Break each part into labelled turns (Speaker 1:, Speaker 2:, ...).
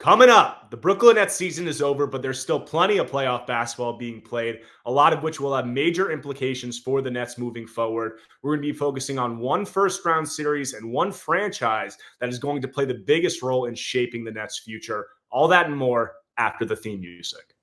Speaker 1: Coming up, the Brooklyn Nets season is over, but there's still plenty of playoff basketball being played, a lot of which will have major implications for the Nets moving forward. We're going to be focusing on one first-round series and one franchise that is going to play the biggest role in shaping the Nets' future. All that and more after the theme music.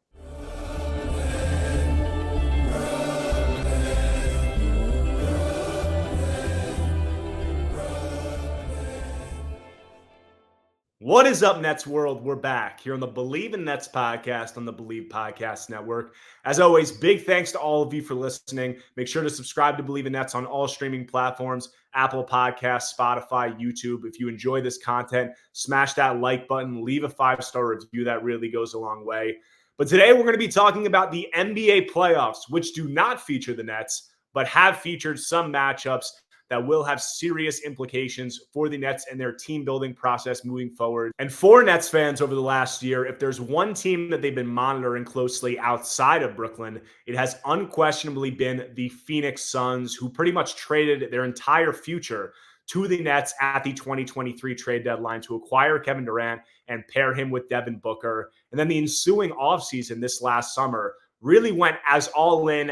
Speaker 1: What is up, Nets world? We're back here on the Believe in Nets podcast on the Believe Podcast Network. As always, big thanks to all of you for listening. Make sure to subscribe to Believe in Nets on all streaming platforms, Apple Podcasts, Spotify, YouTube. If you enjoy this content, smash that like button, leave a 5-star review. That really goes a long way. But today we're going to be talking about the NBA playoffs, which do not feature the Nets, but have featured some matchups that will have serious implications for the Nets and their team building process moving forward. And for Nets fans over the last year, if there's one team that they've been monitoring closely outside of Brooklyn, it has unquestionably been the Phoenix Suns, who pretty much traded their entire future to the Nets at the 2023 trade deadline to acquire Kevin Durant and pair him with Devin Booker. And then the ensuing offseason this last summer really went as all in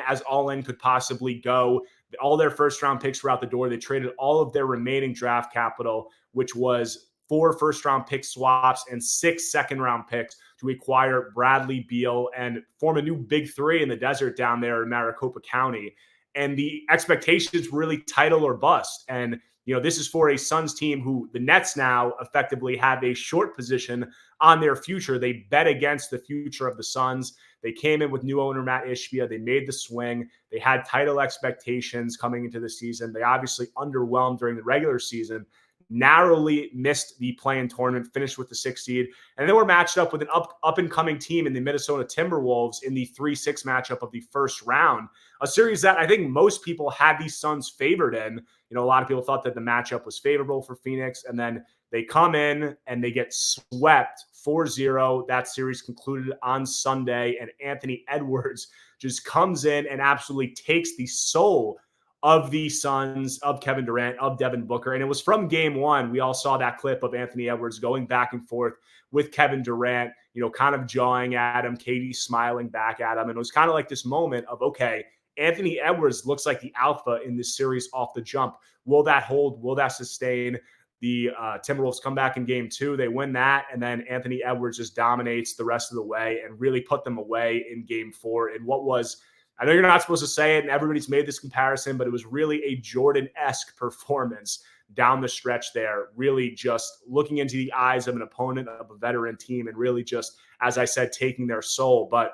Speaker 1: could possibly go. All their first-round picks were out the door. They traded all of their remaining draft capital, which was 4 first-round pick swaps and 6 second-round picks to acquire Bradley Beal and form a new big three in the desert down there in Maricopa County. And the expectations really title or bust. And, this is for a Suns team who the Nets now effectively have a short position on their future. They bet against the future of the Suns. They came in with new owner Matt Ishbia. They made the swing. They had title expectations coming into the season. They obviously underwhelmed during the regular season, narrowly missed the play-in tournament, finished with the 6th seed, and they were matched up with an up-and-coming team in the Minnesota Timberwolves in the 3-6 matchup of the first round, a series that I think most people had these Suns favored in. A lot of people thought that the matchup was favorable for Phoenix, and then they come in and they get swept 4-0. That series concluded on Sunday, and Anthony Edwards just comes in and absolutely takes the soul of the Suns, of Kevin Durant, of Devin Booker. And it was from game one. We all saw that clip of Anthony Edwards going back and forth with Kevin Durant, kind of jawing at him, KD smiling back at him. And it was kind of like this moment of, okay, Anthony Edwards looks like the alpha in this series off the jump. Will that hold? Will that sustain? The Timberwolves come back in game 2. They win that. And then Anthony Edwards just dominates the rest of the way and really put them away in game 4 in what was, I know you're not supposed to say it and everybody's made this comparison, but it was really a Jordan-esque performance down the stretch there, really just looking into the eyes of an opponent, of a veteran team, and really just, as I said, taking their soul. But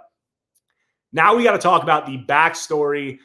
Speaker 1: now we got to talk about the backstory,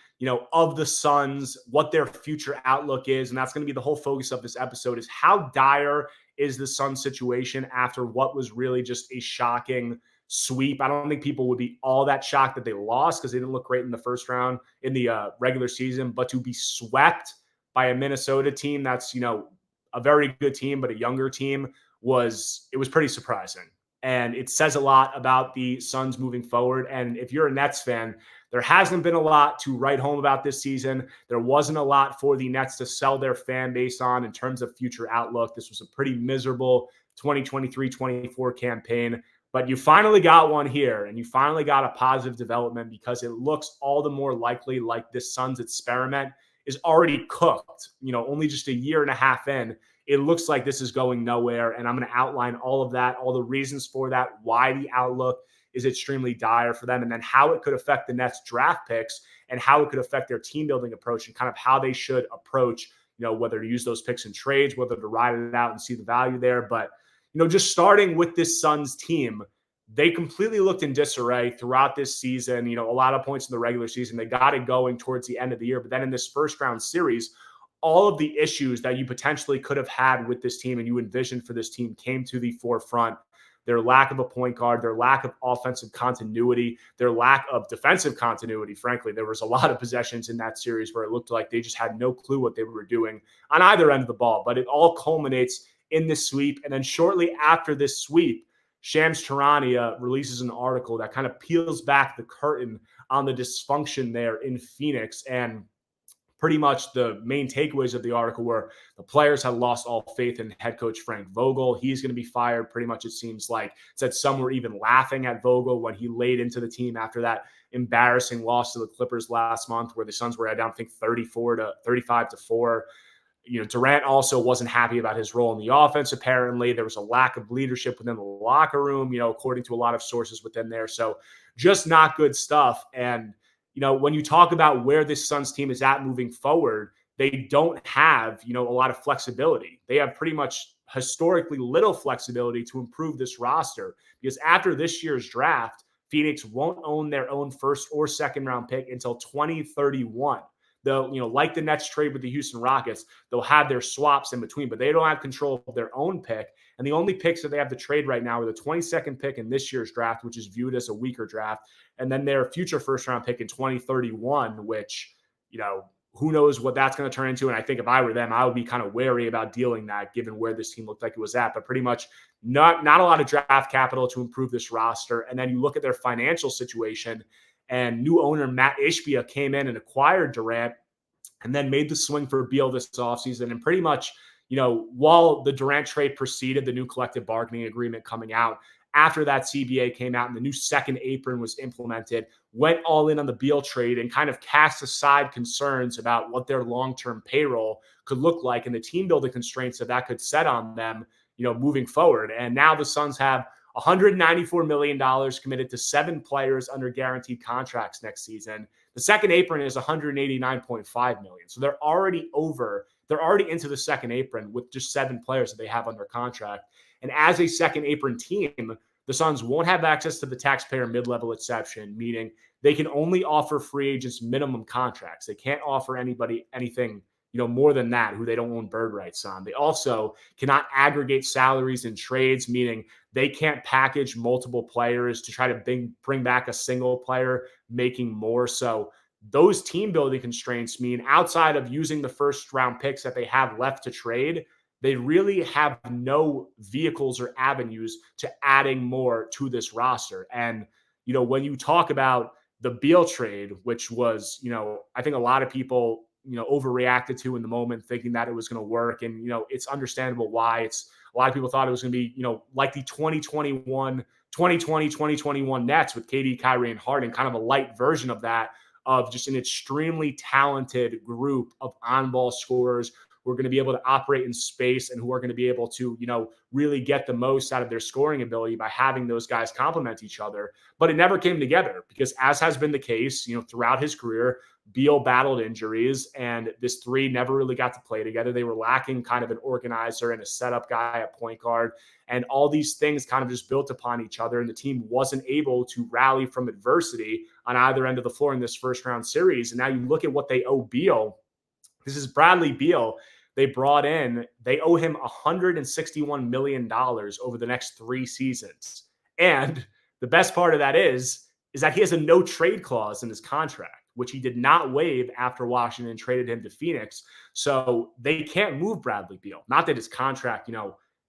Speaker 1: of the Suns, what their future outlook is. And that's going to be the whole focus of this episode, is how dire is the Suns situation after what was really just a shocking sweep. I don't think people would be all that shocked that they lost because they didn't look great in the first round in the regular season, but to be swept by a Minnesota team that's, a very good team, but a younger team was pretty surprising. And it says a lot about the Suns moving forward. And if you're a Nets fan, there hasn't been a lot to write home about this season. There wasn't a lot for the Nets to sell their fan base on in terms of future outlook. This was a pretty miserable 2023-24 campaign. But you finally got one here, and you finally got a positive development because it looks all the more likely like this Suns experiment is already cooked. Only just a year and a half in, it looks like this is going nowhere. And I'm going to outline all of that, all the reasons for that, why the outlook is extremely dire for them, and then how it could affect the Nets draft picks and how it could affect their team building approach and kind of how they should approach, whether to use those picks in trades, whether to ride it out and see the value there. But, just starting with this Suns team, they completely looked in disarray throughout this season. A lot of points in the regular season, they got it going towards the end of the year. But then in this first round series, all of the issues that you potentially could have had with this team and you envisioned for this team came to the forefront. Their lack of a point guard, their lack of offensive continuity, their lack of defensive continuity. Frankly, there was a lot of possessions in that series where it looked like they just had no clue what they were doing on either end of the ball. But it all culminates in this sweep. And then shortly after this sweep, Shams Charania releases an article that kind of peels back the curtain on the dysfunction there in Phoenix and pretty much the main takeaways of the article were the players had lost all faith in head coach Frank Vogel. He's going to be fired. Pretty much, it seems like. Said some were even laughing at Vogel when he laid into the team after that embarrassing loss to the Clippers last month, where the Suns were down, I think, 35-4. Durant also wasn't happy about his role in the offense. Apparently, there was a lack of leadership within the locker room, according to a lot of sources within there. So just not good stuff. And, when you talk about where this Suns team is at moving forward, they don't have, a lot of flexibility. They have pretty much historically little flexibility to improve this roster, because after this year's draft, Phoenix won't own their own first or second round pick until 2031. They'll, like the Nets trade with the Houston Rockets, they'll have their swaps in between, but they don't have control of their own pick. And the only picks that they have to trade right now are the 22nd pick in this year's draft, which is viewed as a weaker draft, and then their future first-round pick in 2031, which, who knows what that's going to turn into. And I think if I were them, I would be kind of wary about dealing that, given where this team looked like it was at. But pretty much not a lot of draft capital to improve this roster. And then you look at their financial situation, and new owner Matt Ishbia came in and acquired Durant and then made the swing for Beal this offseason. And pretty much, while the Durant trade preceded the new collective bargaining agreement coming out, after that CBA came out and the new second apron was implemented, went all in on the Beal trade and kind of cast aside concerns about what their long-term payroll could look like and the team building constraints that could set on them, moving forward. And now the Suns have $194 million committed to 7 players under guaranteed contracts next season. The second apron is $189.5 million. So they're already into the second apron with just 7 players that they have under contract. And as a second apron team, the Suns won't have access to the taxpayer mid-level exception, meaning they can only offer free agents minimum contracts. They can't offer anybody anything, more than that, who they don't own bird rights on. They also cannot aggregate salaries in trades, meaning they can't package multiple players to try to bring back a single player making more. So those team building constraints mean outside of using the first round picks that they have left to trade, they really have no vehicles or avenues to adding more to this roster. And, when you talk about the Beal trade, which was, I think a lot of people, overreacted to in the moment, thinking that it was going to work. And, it's understandable why. A lot of people thought it was going to be, like the 2021 Nets with KD, Kyrie, and Harden, kind of a light version of that, of just an extremely talented group of on-ball scorers who are going to be able to operate in space and who are going to be able to, really get the most out of their scoring ability by having those guys complement each other. But it never came together because, as has been the case, throughout his career, Beal battled injuries, and this three never really got to play together. They were lacking kind of an organizer and a setup guy at point guard, and all these things kind of just built upon each other, and the team wasn't able to rally from adversity on either end of the floor in this first round series. And now you look at what they owe Beal. This is Bradley Beal. They owe him $161 million over the next 3 seasons. And the best part of that is that he has a no trade clause in his contract, which he did not waive after Washington traded him to Phoenix. So they can't move Bradley Beal. Not that his contract,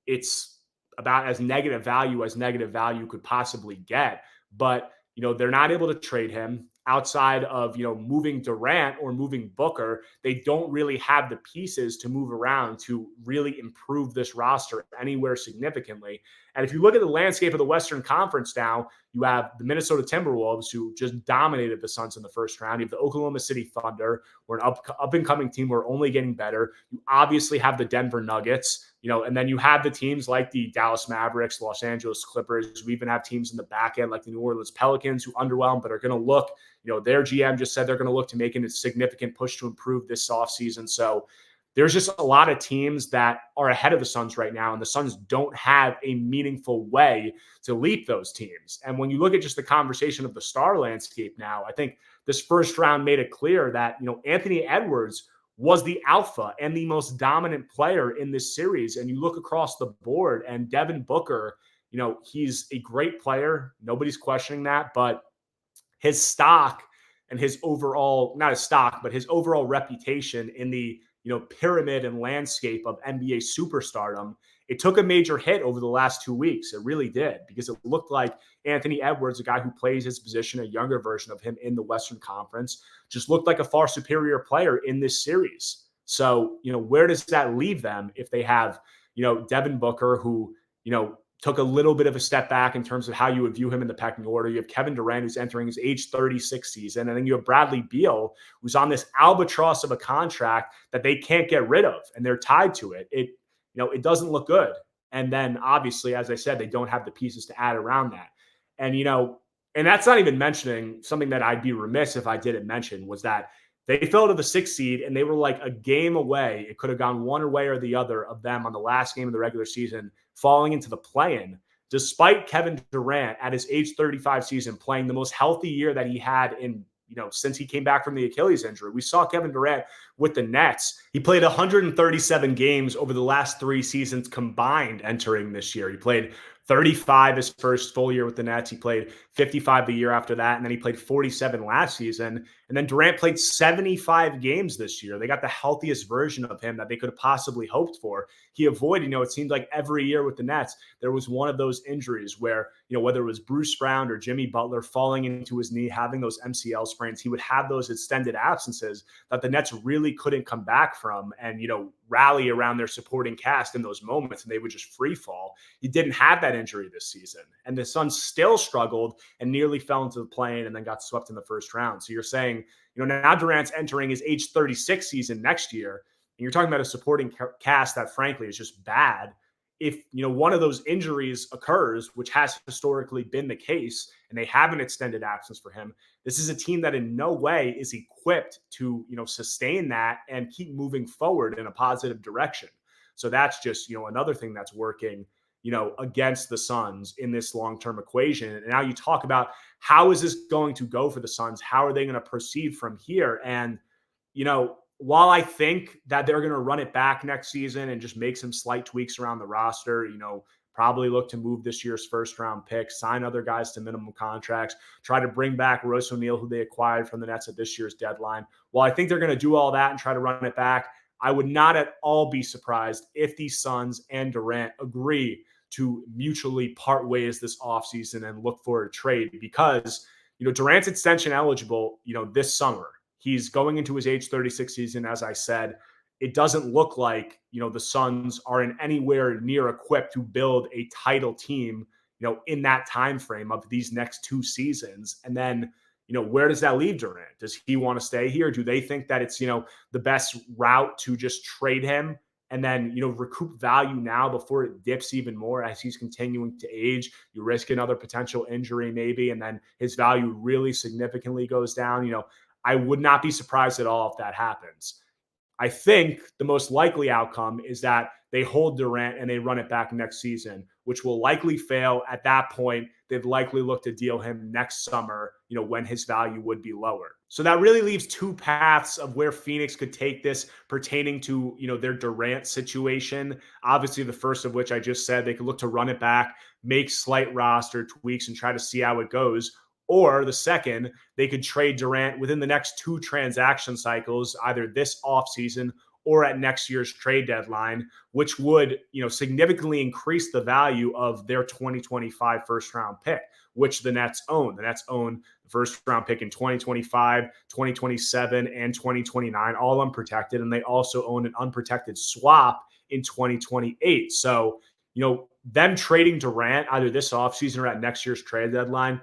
Speaker 1: it's about as negative value could possibly get, but, they're not able to trade him. Outside of, moving Durant or moving Booker, they don't really have the pieces to move around to really improve this roster anywhere significantly. And if you look at the landscape of the Western Conference now, you have the Minnesota Timberwolves, who just dominated the Suns in the first round. You have the Oklahoma City Thunder, who are an up-and-coming team who are only getting better. You obviously have the Denver Nuggets, and then you have the teams like the Dallas Mavericks, Los Angeles Clippers. We even have teams in the back end like the New Orleans Pelicans, who underwhelm but are going to look, their GM just said they're going to look to making a significant push to improve this offseason. So there's just a lot of teams that are ahead of the Suns right now, and the Suns don't have a meaningful way to leap those teams. And when you look at just the conversation of the star landscape now, I think this first round made it clear that, Anthony Edwards was the alpha and the most dominant player in this series. And you look across the board, and Devin Booker, he's a great player. Nobody's questioning that, but his stock and his overall, not his stock, but his overall reputation in the, pyramid and landscape of NBA superstardom it took a major hit over the last 2 weeks. It really did, because it looked like Anthony Edwards, a guy who plays his position, a younger version of him in the Western Conference, just looked like a far superior player in this series. So, where does that leave them if they have, Devin Booker, who, took a little bit of a step back in terms of how you would view him in the pecking order. You have Kevin Durant, who's entering his age 36 season. And then you have Bradley Beal, who's on this albatross of a contract that they can't get rid of, and they're tied to it. It doesn't look good. And then obviously, as I said, they don't have the pieces to add around that. And, and that's not even mentioning something that I'd be remiss if I didn't mention, was that they fell to the 6th seed, and they were like a game away. It could have gone one way or the other of them on the last game of the regular season falling into the play-in, despite Kevin Durant at his age 35 season playing the most healthy year that he had in, since he came back from the Achilles injury. We saw Kevin Durant with the Nets. He played 137 games over the last 3 seasons combined entering this year. He played 35 his first full year with the Nets. He played 55 the year after that, and then he played 47 last season. And then Durant played 75 games this year. They got the healthiest version of him that they could have possibly hoped for. He avoided, it seemed like every year with the Nets, there was one of those injuries where, whether it was Bruce Brown or Jimmy Butler falling into his knee, having those MCL sprains, he would have those extended absences that the Nets really couldn't come back from and, rally around their supporting cast in those moments, and they would just free fall. He didn't have that injury this season, and the Suns still struggled and nearly fell into the play-in and then got swept in the first round. So you're saying, now Durant's entering his age 36 season next year, and you're talking about a supporting cast that frankly is just bad. If, one of those injuries occurs, which has historically been the case, and they have an extended absence for him, this is a team that in no way is equipped to, sustain that and keep moving forward in a positive direction. So that's just, another thing that's working, against the Suns in this long-term equation. And now you talk about, how is this going to go for the Suns? How are they going to proceed from here? And, while I think that they're going to run it back next season and just make some slight tweaks around the roster, probably look to move this year's first-round pick, sign other guys to minimum contracts, try to bring back Royce O'Neal, who they acquired from the Nets at this year's deadline. While I think they're going to do all that and try to run it back, I would not at all be surprised if the Suns and Durant agree to mutually part ways this offseason and look for a trade, because, Durant's extension eligible, this summer. He's going into his age 36 season, as I said. It doesn't look like, the Suns are in anywhere near equipped to build a title team, in that time frame of these next 2 seasons. And then, where does that leave Durant? Does he want to stay here? Do they think that it's, the best route to just trade him and then, recoup value now before it dips even more as he's continuing to age? You risk another potential injury maybe, and then his value really significantly goes down. I would not be surprised at all if that happens. I think the most likely outcome is that they hold Durant and they run it back next season, which will likely fail. At that point, they'd likely look to deal him next summer, when his value would be lower. So that really leaves 2 paths of where Phoenix could take this pertaining to, their Durant situation. Obviously, the first of which I just said, they could look to run it back, make slight roster tweaks and try to see how it goes. Or the second, they could trade Durant within the next 2 transaction cycles, either this offseason or at next year's trade deadline, which would, significantly increase the value of their 2025 first-round pick, which the Nets own. The Nets own the first-round pick in 2025, 2027, and 2029, all unprotected. And they also own an unprotected swap in 2028. So, them trading Durant either this offseason or at next year's trade deadline,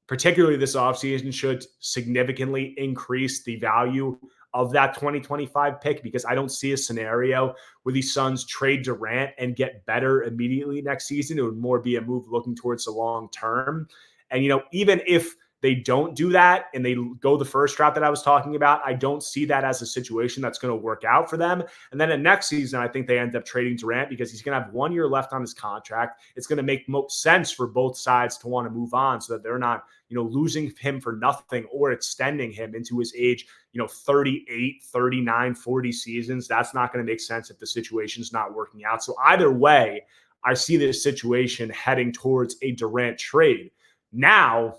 Speaker 1: particularly this offseason, should significantly increase the value of that 2025 pick, because I don't see a scenario where the Suns trade Durant and get better immediately next season. It would more be a move looking towards the long term. And, even if they don't do that and they go the first route that I was talking about, I don't see that as a situation that's going to work out for them. And then next season, I think they end up trading Durant because he's going to have 1 year left on his contract. It's going to make most sense for both sides to want to move on so that they're not, losing him for nothing or extending him into his age, 38, 39, 40 seasons. That's not going to make sense if the situation's not working out. So either way, I see this situation heading towards a Durant trade. Now,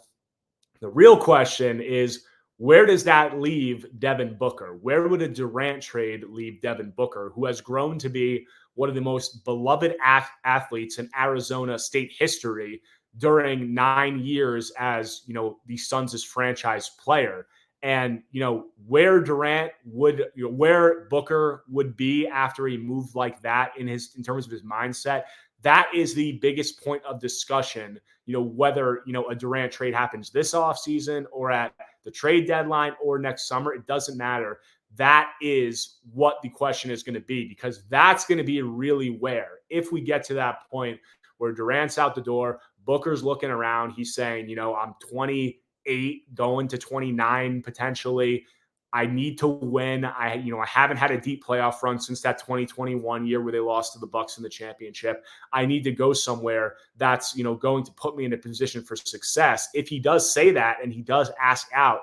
Speaker 1: the real question is, where does that leave Devin Booker? Where would a Durant trade leave Devin Booker, who has grown to be one of the most beloved athletes in Arizona state history during 9 years as, the Suns' franchise player. And, where Durant would, where Booker would be after he moved like that in terms of his mindset, that is the biggest point of discussion, whether, a Durant trade happens this offseason or at the trade deadline or next summer, it doesn't matter. That is what the question is going to be, because that's going to be really where, if we get to that point where Durant's out the door, Booker's looking around, he's saying, I'm 28 going to 29 potentially. I need to win. I haven't had a deep playoff run since that 2021 year where they lost to the Bucks in the championship. I need to go somewhere that's, going to put me in a position for success. If he does say that and he does ask out,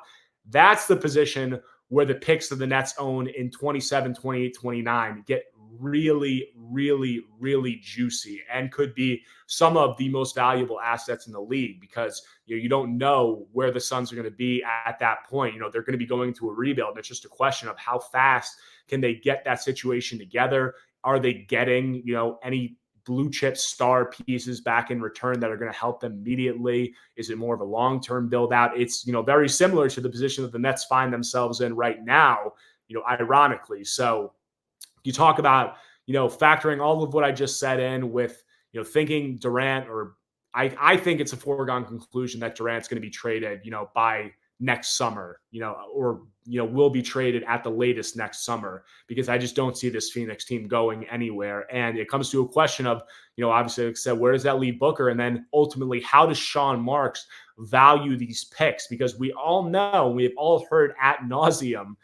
Speaker 1: that's the position where the picks of the Nets own in 27, 28, 29 get really, really, really juicy and could be some of the most valuable assets in the league, because you don't know where the Suns are going to be at that point. They're going to be going into a rebuild, and it's just a question of how fast can they get that situation together. Are they getting any blue chip star pieces back in return that are going to help them immediately? Is it more of a long-term build out? It's very similar to the position that the Nets find themselves in right now, ironically. So you talk about, factoring all of what I just said in with, thinking Durant, or I think it's a foregone conclusion that Durant's going to be traded, by next summer, or, will be traded at the latest next summer, because I just don't see this Phoenix team going anywhere. And it comes to a question of, obviously, like I said, where does that leave Booker? And then ultimately, how does Sean Marks value these picks? Because we all know, we have all heard ad nauseum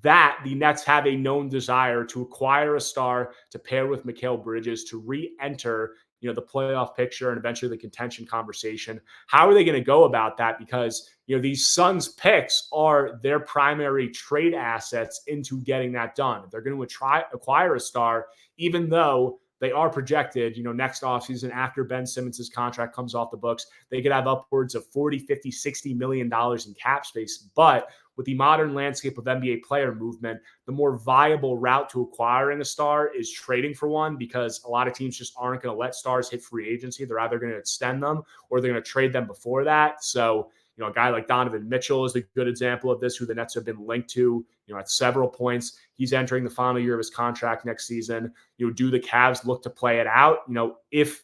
Speaker 1: that the Nets have a known desire to acquire a star to pair with Mikal Bridges to re-enter, the playoff picture and eventually the contention conversation. How are they going to go about that? Because, these Suns picks are their primary trade assets into getting that done. They're going to acquire a star, even though they are projected, next offseason after Ben Simmons' contract comes off the books, they could have upwards of 40, 50, $60 million in cap space. But with the modern landscape of NBA player movement, the more viable route to acquiring a star is trading for one, because a lot of teams just aren't going to let stars hit free agency. They're either going to extend them or they're going to trade them before that. So, a guy like Donovan Mitchell is a good example of this, who the Nets have been linked to, at several points. He's entering the final year of his contract next season. Do the Cavs look to play it out? If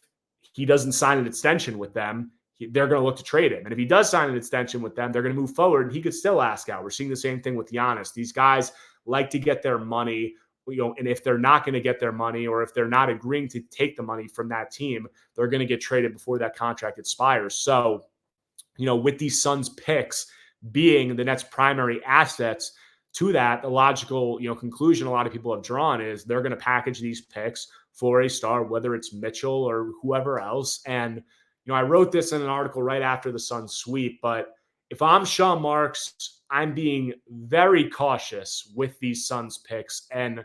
Speaker 1: he doesn't sign an extension with them, they're going to look to trade him. And if he does sign an extension with them, they're going to move forward, and he could still ask out. We're seeing the same thing with Giannis. These guys like to get their money, and if they're not going to get their money, or if they're not agreeing to take the money from that team, they're going to get traded before that contract expires. So, with these Suns picks being the Nets' primary assets, to that, the logical, conclusion a lot of people have drawn is they're going to package these picks for a star, whether it's Mitchell or whoever else. And, I wrote this in an article right after the Suns sweep, but if I'm Sean Marks, I'm being very cautious with these Suns picks and,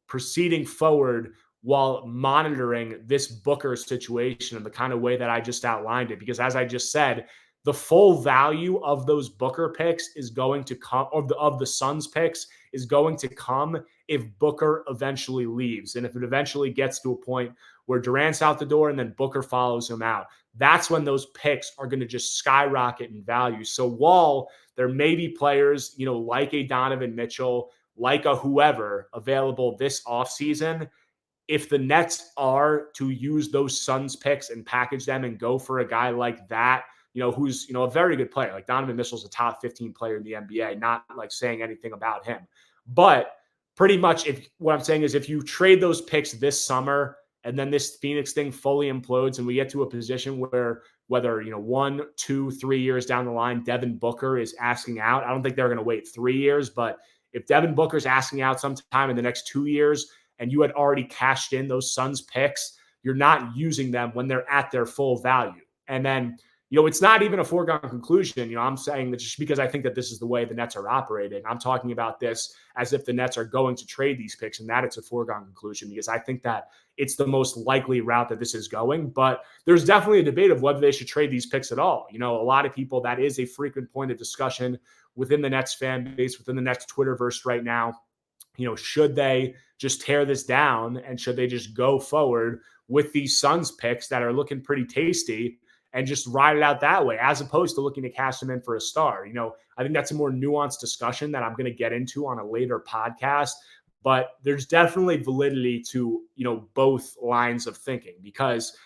Speaker 1: proceeding forward while monitoring this Booker situation in the kind of way that I just outlined it. Because as I just said, the full value of those Booker picks is going to come, of the Suns picks is going to come if Booker eventually leaves. And if it eventually gets to a point where Durant's out the door and then Booker follows him out, that's when those picks are going to just skyrocket in value. So while there may be players, like a Donovan Mitchell, like a whoever available this offseason, if the Nets are to use those Suns picks and package them and go for a guy like that, who's, a very good player. Like Donovan Mitchell's a top 15 player in the NBA, not like saying anything about him. But pretty much what I'm saying is if you trade those picks this summer and then this Phoenix thing fully implodes and we get to a position where whether, 1, 2, 3 years down the line, Devin Booker is asking out, I don't think they're going to wait 3 years, but if Devin Booker's asking out sometime in the next 2 years and you had already cashed in those Suns picks, you're not using them when they're at their full value. And then, it's not even a foregone conclusion. I'm saying that just because I think that this is the way the Nets are operating, I'm talking about this as if the Nets are going to trade these picks and that it's a foregone conclusion, because I think that it's the most likely route that this is going. But there's definitely a debate of whether they should trade these picks at all. A lot of people, that is a frequent point of discussion within the Nets fan base, within the Nets Twitterverse right now. should they just tear this down and should they just go forward with these Suns picks that are looking pretty tasty and just ride it out that way, as opposed to looking to cash them in for a star? I think that's a more nuanced discussion that I'm going to get into on a later podcast. But there's definitely validity to, both lines of thinking, because,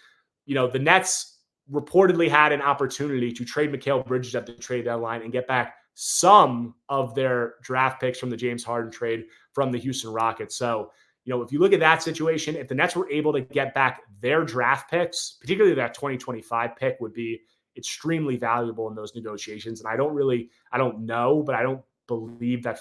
Speaker 1: the Nets reportedly had an opportunity to trade Mikal Bridges at the trade deadline and get back some of their draft picks from the James Harden trade from the Houston Rockets. So, if you look at that situation, if the Nets were able to get back their draft picks, particularly that 2025 pick, would be extremely valuable in those negotiations. And I don't know, but I don't believe that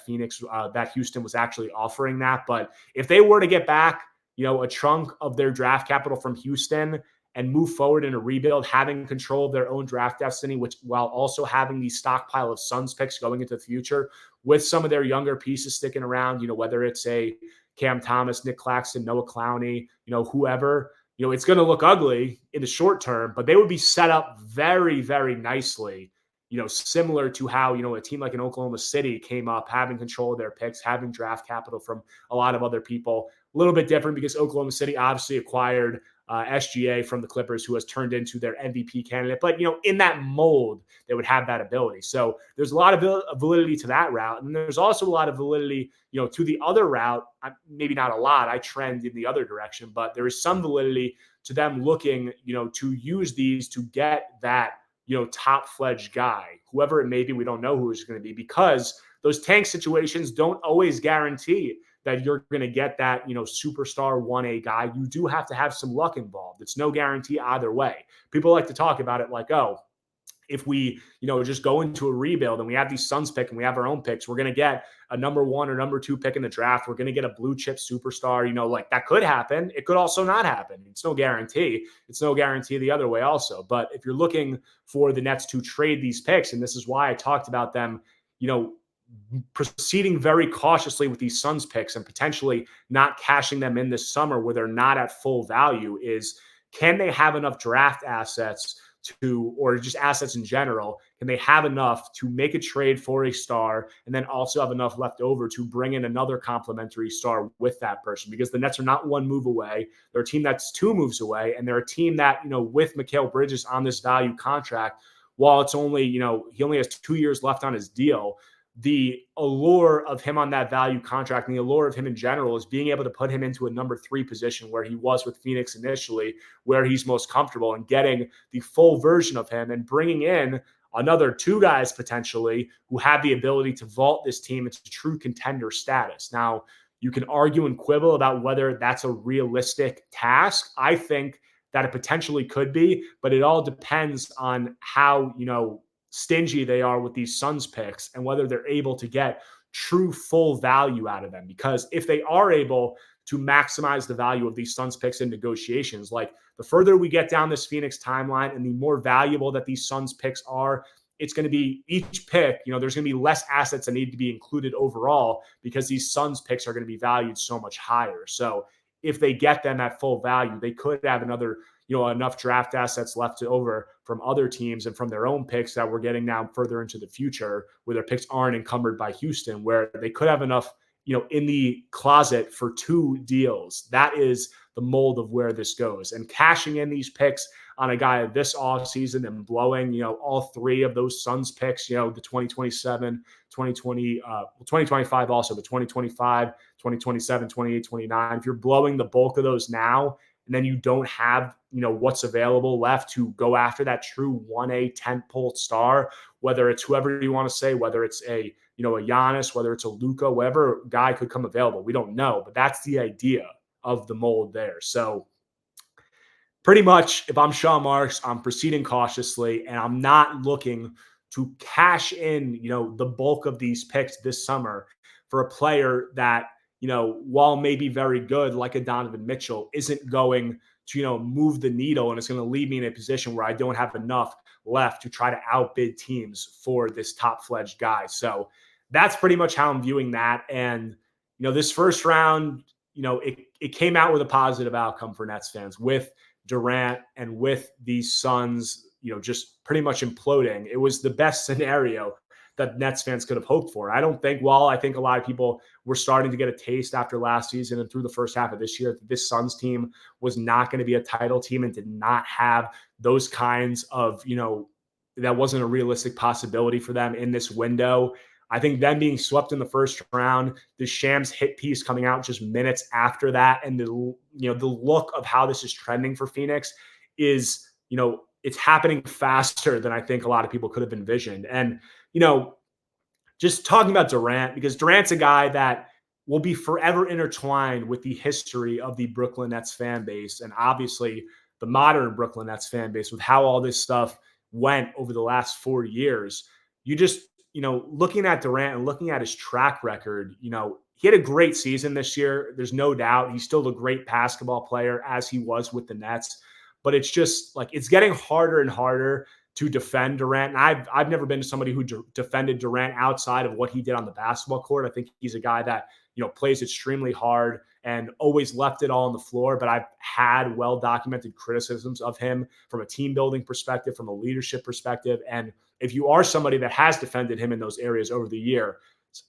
Speaker 1: that Houston was actually offering that. But if they were to get back, a chunk of their draft capital from Houston and move forward in a rebuild, having control of their own draft destiny, which while also having the stockpile of Suns picks going into the future with some of their younger pieces sticking around, whether it's a Cam Thomas, Nick Claxton, Noah Clowney, whoever, it's going to look ugly in the short term, but they would be set up very, very nicely, similar to how, a team like an Oklahoma City came up, having control of their picks, having draft capital from a lot of other people. A little bit different because Oklahoma City obviously acquired SGA from the Clippers, who has turned into their MVP candidate. But, in that mold, they would have that ability. So there's a lot of validity to that route. And there's also a lot of validity, to the other route. Maybe not a lot. I trend in the other direction, but there is some validity to them looking, to use these to get that, top-fledged guy, whoever it may be. We don't know who it's going to be, because those tank situations don't always guarantee that you're going to get that, superstar 1A guy. You do have to have some luck involved. It's no guarantee either way. People like to talk about it like, oh, if we, just go into a rebuild and we have these Suns pick and we have our own picks, we're going to get a number 1 or number 2 pick in the draft. We're going to get a blue chip superstar, like that could happen. It could also not happen. It's no guarantee. It's no guarantee the other way also. But if you're looking for the Nets to trade these picks, and this is why I talked about them, proceeding very cautiously with these Suns picks and potentially not cashing them in this summer where they're not at full value, is can they have enough draft assets or just assets in general, can they have enough to make a trade for a star and then also have enough left over to bring in another complementary star with that person? Because the Nets are not 1 move away. They're a team that's 2 moves away. And they're a team that, with Mikal Bridges on this value contract, while it's only, he only has 2 years left on his deal, the allure of him on that value contract and the allure of him in general is being able to put him into a number 3 position where he was with Phoenix initially, where he's most comfortable, and getting the full version of him and bringing in another 2 guys potentially who have the ability to vault this team into true contender status. Now, you can argue and quibble about whether that's a realistic task. I think that it potentially could be, but it all depends on how, stingy they are with these Suns picks and whether they're able to get true full value out of them. Because if they are able to maximize the value of these Suns picks in negotiations, like the further we get down this Phoenix timeline and the more valuable that these Suns picks are, it's going to be each pick, there's going to be less assets that need to be included overall because these Suns picks are going to be valued so much higher. So if they get them at full value, they could have another, enough draft assets left over from other teams and from their own picks that we're getting now further into the future, where their picks aren't encumbered by Houston, where they could have enough, in the closet for 2 deals. That is the mold of where this goes. And cashing in these picks on a guy this offseason and blowing, all 3 of those Suns picks, the 2027, 2020, 2025 also, but 2025, 2027, 28, 29. If you're blowing the bulk of those now, and then you don't have, what's available left to go after that true 1A tentpole star, whether it's whoever you want to say, whether it's a Giannis, whether it's a Luka, whatever guy could come available. We don't know, but that's the idea of the mold there. So pretty much, if I'm Sean Marks, I'm proceeding cautiously, and I'm not looking to cash in, the bulk of these picks this summer for a player that, while maybe very good, like a Donovan Mitchell, isn't going to, move the needle, and it's going to leave me in a position where I don't have enough left to try to outbid teams for this top-fledged guy. So that's pretty much how I'm viewing that. And, this first round, it came out with a positive outcome for Nets fans with Durant and with these Suns, just pretty much imploding. It was the best scenario that Nets fans could have hoped for. I think a lot of people were starting to get a taste after last season and through the first half of this year that this Suns team was not going to be a title team and did not have those kinds of, that wasn't a realistic possibility for them in this window. I think them being swept in the first round, the Shams hit piece coming out just minutes after that, and the look of how this is trending for Phoenix is, it's happening faster than I think a lot of people could have envisioned. And, just talking about Durant, because Durant's a guy that will be forever intertwined with the history of the Brooklyn Nets fan base, and obviously the modern Brooklyn Nets fan base with how all this stuff went over the last 4 years. You just, looking at Durant and looking at his track record, he had a great season this year. There's no doubt. He's still a great basketball player as he was with the Nets. But it's just like it's getting harder and harder to defend Durant. And I've never been somebody who defended Durant outside of what he did on the basketball court. I think he's a guy that, plays extremely hard and always left it all on the floor. But I've had well-documented criticisms of him from a team building perspective, from a leadership perspective. And if you are somebody that has defended him in those areas over the year,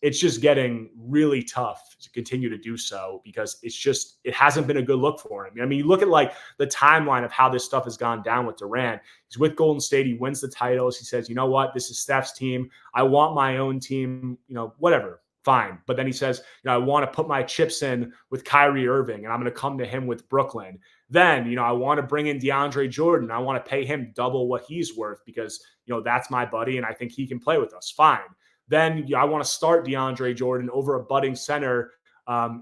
Speaker 1: it's just getting really tough to continue to do so because it hasn't been a good look for him. I mean, you look at like the timeline of how this stuff has gone down with Durant. He's with Golden State. He wins the titles. He says, you know what? This is Steph's team. I want my own team, whatever. Fine. But then he says, I want to put my chips in with Kyrie Irving and I'm going to come to him with Brooklyn. Then, I want to bring in DeAndre Jordan. I want to pay him double what he's worth because, that's my buddy and I think he can play with us. Fine. Then I want to start DeAndre Jordan over a budding center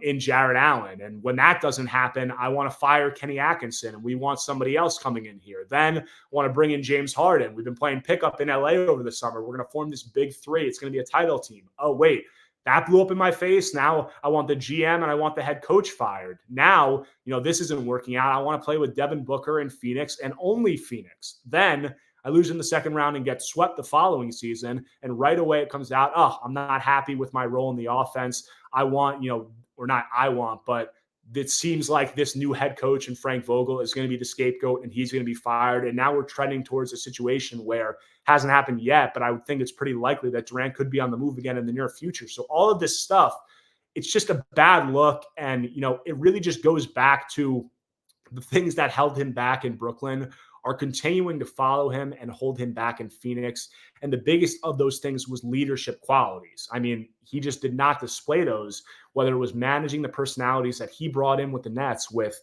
Speaker 1: in Jarrett Allen. And when that doesn't happen, I want to fire Kenny Atkinson and we want somebody else coming in here. Then I want to bring in James Harden. We've been playing pickup in LA over the summer. We're going to form this big three. It's going to be a title team. Oh, wait. That blew up in my face. Now I want the GM and I want the head coach fired. Now, this isn't working out. I want to play with Devin Booker in Phoenix and only Phoenix. Then I lose in the second round and get swept the following season. And right away it comes out, I'm not happy with my role in the offense. I want, or not I want, but it seems like this new head coach and Frank Vogel is going to be the scapegoat and he's going to be fired. And now we're trending towards a situation where hasn't happened yet, but I would think it's pretty likely that Durant could be on the move again in the near future. So all of this stuff, it's just a bad look. And, it really just goes back to the things that held him back in Brooklyn are continuing to follow him and hold him back in Phoenix. And the biggest of those things was leadership qualities. I mean, he just did not display those, whether it was managing the personalities that he brought in with the Nets with,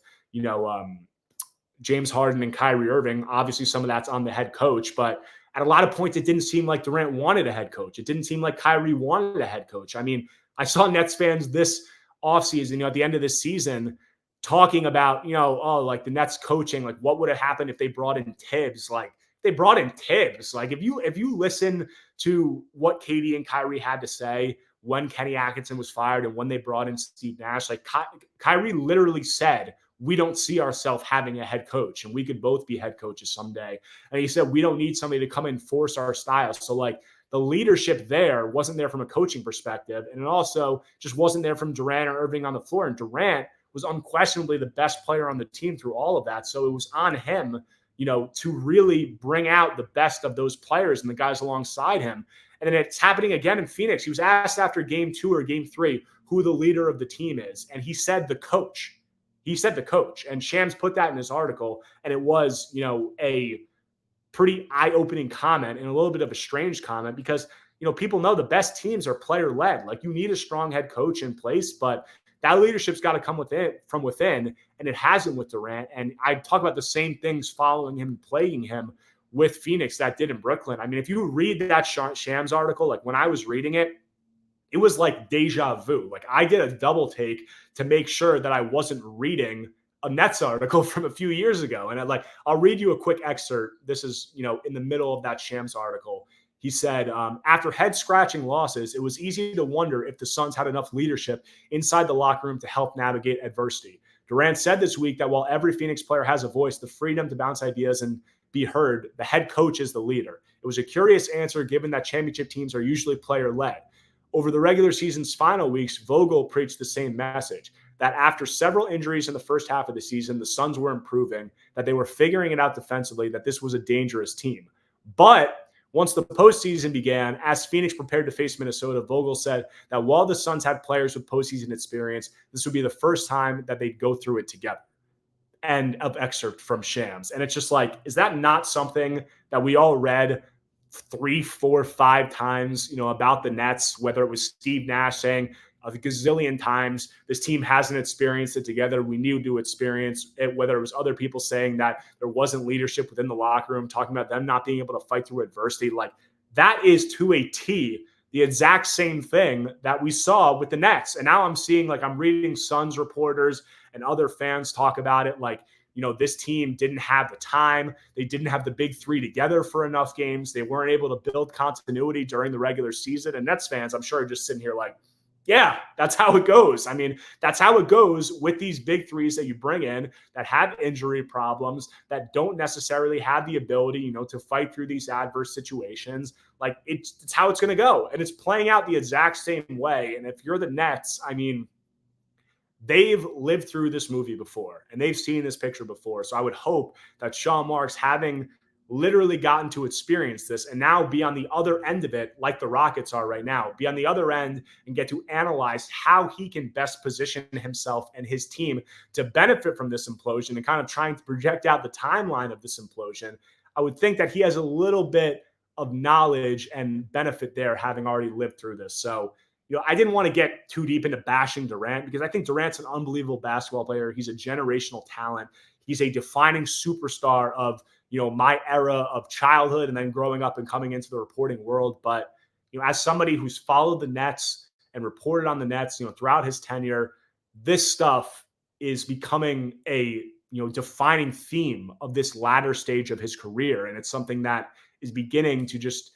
Speaker 1: James Harden and Kyrie Irving. Obviously, some of that's on the head coach, but at a lot of points, it didn't seem like Durant wanted a head coach. It didn't seem like Kyrie wanted a head coach. I mean, I saw Nets fans this offseason, at the end of this season, talking about, like the Nets coaching, like what would have happened if they brought in Tibbs? Like they brought in Tibbs. Like if you listen to what Katie and Kyrie had to say when Kenny Atkinson was fired and when they brought in Steve Nash, like Kyrie literally said, we don't see ourselves having a head coach and we could both be head coaches someday. And he said, we don't need somebody to come and force our style. So like the leadership there wasn't there from a coaching perspective. And it also just wasn't there from Durant or Irving on the floor. And Durant was unquestionably the best player on the team through all of that. So it was on him, to really bring out the best of those players and the guys alongside him. And then it's happening again in Phoenix. He was asked after game 2 or game 3 who the leader of the team is. And he said the coach. He said the coach. And Shams put that in his article. And it was, a pretty eye-opening comment and a little bit of a strange comment because, people know the best teams are player-led. Like you need a strong head coach in place, but that leadership's got to come from within, and it hasn't with Durant. And I talk about the same things following him, plaguing him with Phoenix that did in Brooklyn. I mean, if you read that Shams article, like when I was reading it, it was like deja vu. Like I did a double take to make sure that I wasn't reading a Nets article from a few years ago. And I'll read you a quick excerpt. This is, in the middle of that Shams article. He said, after head-scratching losses, it was easy to wonder if the Suns had enough leadership inside the locker room to help navigate adversity. Durant said this week that while every Phoenix player has a voice, the freedom to bounce ideas and be heard, the head coach is the leader. It was a curious answer given that championship teams are usually player-led. Over the regular season's final weeks, Vogel preached the same message, that after several injuries in the first half of the season, the Suns were improving, that they were figuring it out defensively, that this was a dangerous team. But Once the postseason began, as Phoenix prepared to face Minnesota, Vogel said that while the Suns had players with postseason experience, this would be the first time that they'd go through it together. End of excerpt from Shams. And it's just like, is that not something that we all read 3, 4, 5 times, about the Nets, whether it was Steve Nash saying a gazillion times, this team hasn't experienced it together. We need to experience it, whether it was other people saying that there wasn't leadership within the locker room, talking about them not being able to fight through adversity. Like, that is to a T the exact same thing that we saw with the Nets. And now I'm seeing, like, I'm reading Suns reporters and other fans talk about it like, this team didn't have the time. They didn't have the big three together for enough games. They weren't able to build continuity during the regular season. And Nets fans, I'm sure, are just sitting here like, yeah, that's how it goes. I mean, that's how it goes with these big threes that you bring in that have injury problems, that don't necessarily have the ability, to fight through these adverse situations. Like, it's how it's going to go. And it's playing out the exact same way. And if you're the Nets, I mean, they've lived through this movie before and they've seen this picture before. So I would hope that Sean Marks, having literally gotten to experience this and now be on the other end of it, like the Rockets are right now, be on the other end and get to analyze how he can best position himself and his team to benefit from this implosion and kind of trying to project out the timeline of this implosion. I would think that he has a little bit of knowledge and benefit there, having already lived through this. So, I didn't want to get too deep into bashing Durant because I think Durant's an unbelievable basketball player. He's a generational talent. He's a defining superstar of, my era of childhood and then growing up and coming into the reporting world. But, as somebody who's followed the Nets and reported on the Nets, throughout his tenure, this stuff is becoming a, defining theme of this latter stage of his career. And it's something that is beginning to just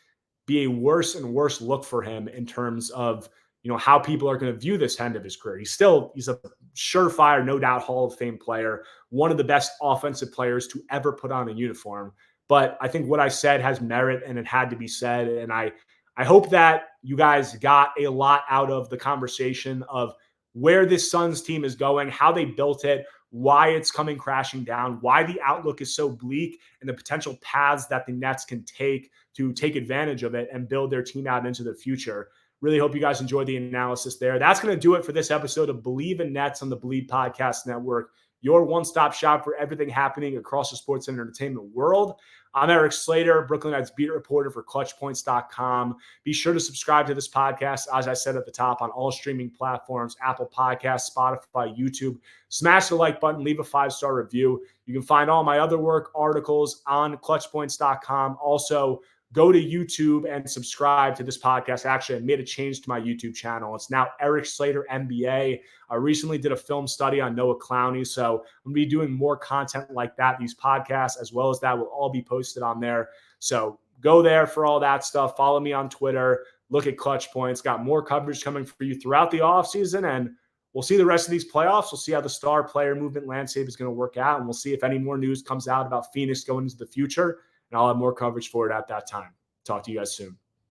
Speaker 1: be a worse and worse look for him in terms of, how people are going to view this end of his career. He's a surefire, no doubt, Hall of Fame player, one of the best offensive players to ever put on a uniform. But I think what I said has merit and it had to be said. And I hope that you guys got a lot out of the conversation of where this Suns team is going, how they built it, why it's coming crashing down, why the outlook is so bleak, and the potential paths that the Nets can take to take advantage of it and build their team out into the future. Really hope you guys enjoyed the analysis there. That's going to do it for this episode of Believe in Nets on the Believe Podcast Network, your one-stop shop for everything happening across the sports and entertainment world. I'm Erik Slater, Brooklyn Nets beat reporter for ClutchPoints.com. Be sure to subscribe to this podcast, as I said at the top, on all streaming platforms, Apple Podcasts, Spotify, YouTube. Smash the like button, leave a 5-star review. You can find all my other work, articles on ClutchPoints.com. Also, go to YouTube and subscribe to this podcast. Actually, I made a change to my YouTube channel. It's now Erik Slater NBA. I recently did a film study on Noah Clowney, so I'm going to be doing more content like that. These podcasts, as well as that, will all be posted on there. So go there for all that stuff. Follow me on Twitter. Look at Clutch Points. Got more coverage coming for you throughout the offseason, and we'll see the rest of these playoffs. We'll see how the star player movement landscape is going to work out, and we'll see if any more news comes out about Phoenix going into the future. And I'll have more coverage for it at that time. Talk to you guys soon.